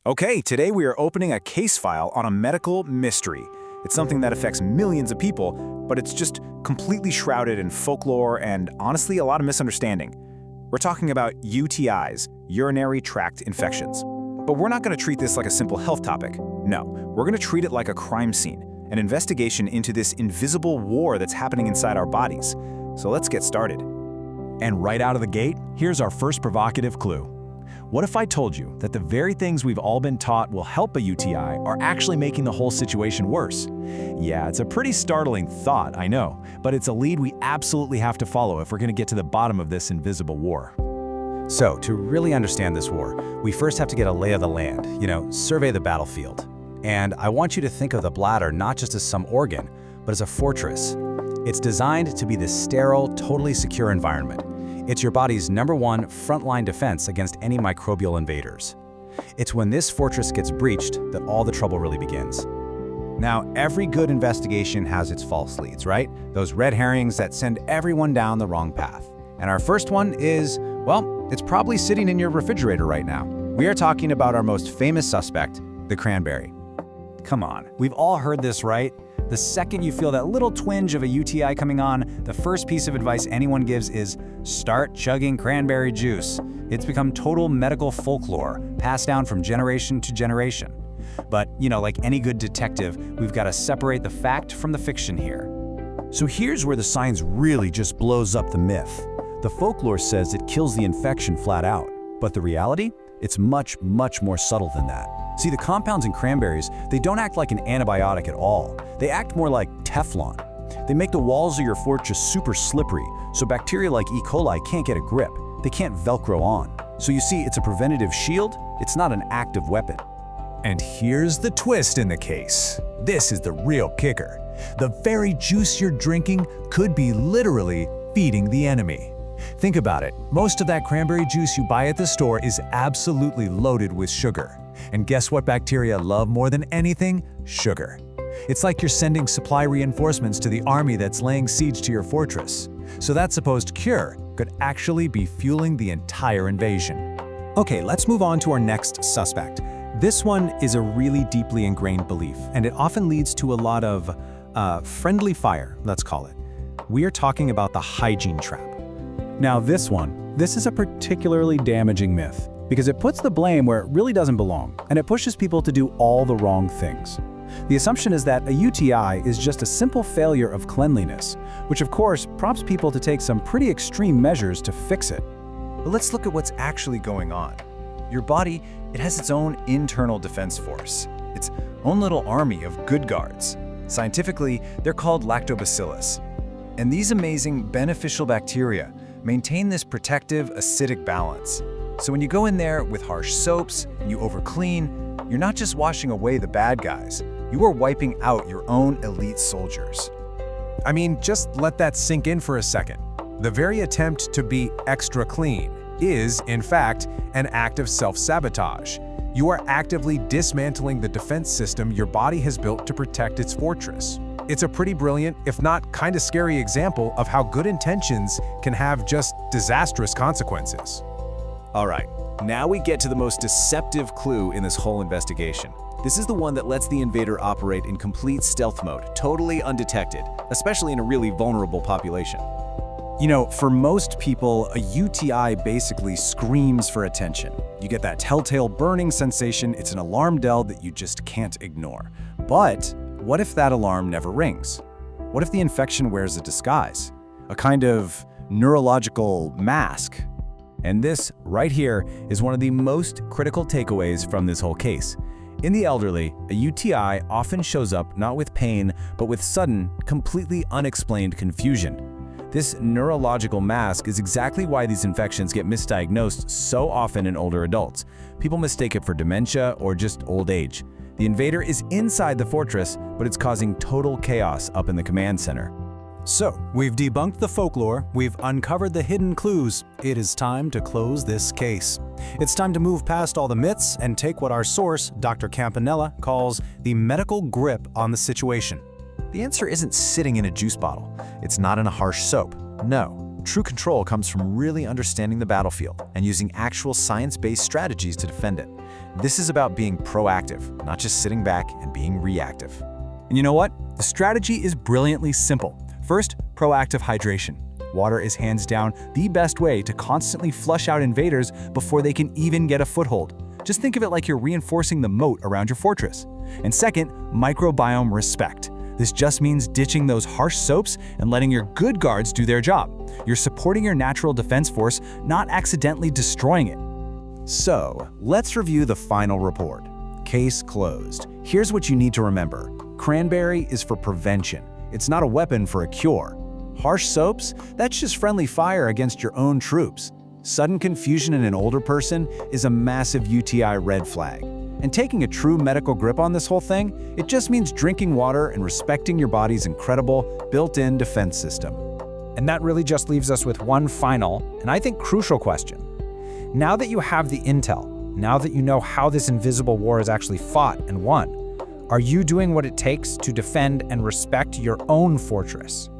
Okay, today we are opening a case file on a medical mystery. It's something that affects millions of people, but it's just completely shrouded in folklore and, honestly, a lot of misunderstanding. We're talking about UTIs, urinary tract infections. But we're not going to treat this like a simple health topic. No, we're going to treat it like a crime scene, an investigation into this invisible war that's happening inside our bodies. So let's get started. And right out of the gate, here's our first provocative clue. What if I told you that the very things we've all been taught will help a UTI are actually making the whole situation worse? Yeah, it's a pretty startling thought, I know, but it's a lead we absolutely have to follow if we're going to get to the bottom of this invisible war. So, to really understand this war, we first have to get a lay of the land, survey the battlefield. And I want you to think of the bladder not just as some organ, but as a fortress. It's designed to be this sterile, totally secure environment. It's your body's #1 frontline defense against any microbial invaders. It's when this fortress gets breached that all the trouble really begins. Now, every good investigation has its false leads, right? Those red herrings that send everyone down the wrong path. And our first one is, well, it's probably sitting in your refrigerator right now. We are talking about our most famous suspect, the cranberry. Come on, we've all heard this, right? The second you feel that little twinge of a UTI coming on, the first piece of advice anyone gives is start chugging cranberry juice. It's become total medical folklore, passed down from generation to generation. But, like any good detective, we've got to separate the fact from the fiction here. So here's where the science really just blows up the myth. The folklore says it kills the infection flat out, but the reality? It's much, much more subtle than that. See, the compounds in cranberries, they don't act like an antibiotic at all. They act more like Teflon. They make the walls of your fortress super slippery, so bacteria like E. coli can't get a grip. They can't Velcro on. So you see, it's a preventative shield, it's not an active weapon. And here's the twist in the case. This is the real kicker. The very juice you're drinking could be literally feeding the enemy. Think about it. Most of that cranberry juice you buy at the store is absolutely loaded with sugar. And guess what bacteria love more than anything? Sugar. It's like you're sending supply reinforcements to the army that's laying siege to your fortress. So that supposed cure could actually be fueling the entire invasion. Okay, let's move on to our next suspect. This one is a really deeply ingrained belief, and it often leads to a lot of friendly fire, let's call it. We are talking about the hygiene trap. Now this is a particularly damaging myth because it puts the blame where it really doesn't belong, and it pushes people to do all the wrong things. The assumption is that a UTI is just a simple failure of cleanliness, which of course prompts people to take some pretty extreme measures to fix it. But let's look at what's actually going on. Your body, it has its own internal defense force, its own little army of good guards. Scientifically, they're called lactobacillus. And these amazing beneficial bacteria maintain this protective acidic balance. So when you go in there with harsh soaps and you overclean, you're not just washing away the bad guys, you are wiping out your own elite soldiers. I mean, just let that sink in for a second. The very attempt to be extra clean is, in fact, an act of self-sabotage. You are actively dismantling the defense system your body has built to protect its fortress. It's a pretty brilliant, if not kind of scary example of how good intentions can have just disastrous consequences. All right, now we get to the most deceptive clue in this whole investigation. This is the one that lets the invader operate in complete stealth mode, totally undetected, especially in a really vulnerable population. For most people, a UTI basically screams for attention. You get that telltale burning sensation, it's an alarm bell that you just can't ignore. But what if that alarm never rings? What if the infection wears a disguise? A kind of neurological mask? And this, right here, is one of the most critical takeaways from this whole case. In the elderly, a UTI often shows up not with pain, but with sudden, completely unexplained confusion. This neurological mask is exactly why these infections get misdiagnosed so often in older adults. People mistake it for dementia or just old age. The invader is inside the fortress, but it's causing total chaos up in the command center. So, we've debunked the folklore, we've uncovered the hidden clues. It is time to close this case. It's time to move past all the myths and take what our source, Dr. Campanella, calls the medical grip on the situation. The answer isn't sitting in a juice bottle. It's not in a harsh soap. No, true control comes from really understanding the battlefield and using actual science-based strategies to defend it. This is about being proactive, not just sitting back and being reactive. And you know what? The strategy is brilliantly simple. First, proactive hydration. Water is hands down the best way to constantly flush out invaders before they can even get a foothold. Just think of it like you're reinforcing the moat around your fortress. And second, microbiome respect. This just means ditching those harsh soaps and letting your good guards do their job. You're supporting your natural defense force, not accidentally destroying it. So, let's review the final report. Case closed. Here's what you need to remember. Cranberry is for prevention. It's not a weapon for a cure. Harsh soaps? That's just friendly fire against your own troops. Sudden confusion in an older person is a massive UTI red flag. And taking a true medical grip on this whole thing, it just means drinking water and respecting your body's incredible built-in defense system. And that really just leaves us with one final, and I think crucial question. Now that you have the intel, now that you know how this invisible war is actually fought and won, are you doing what it takes to defend and respect your own fortress?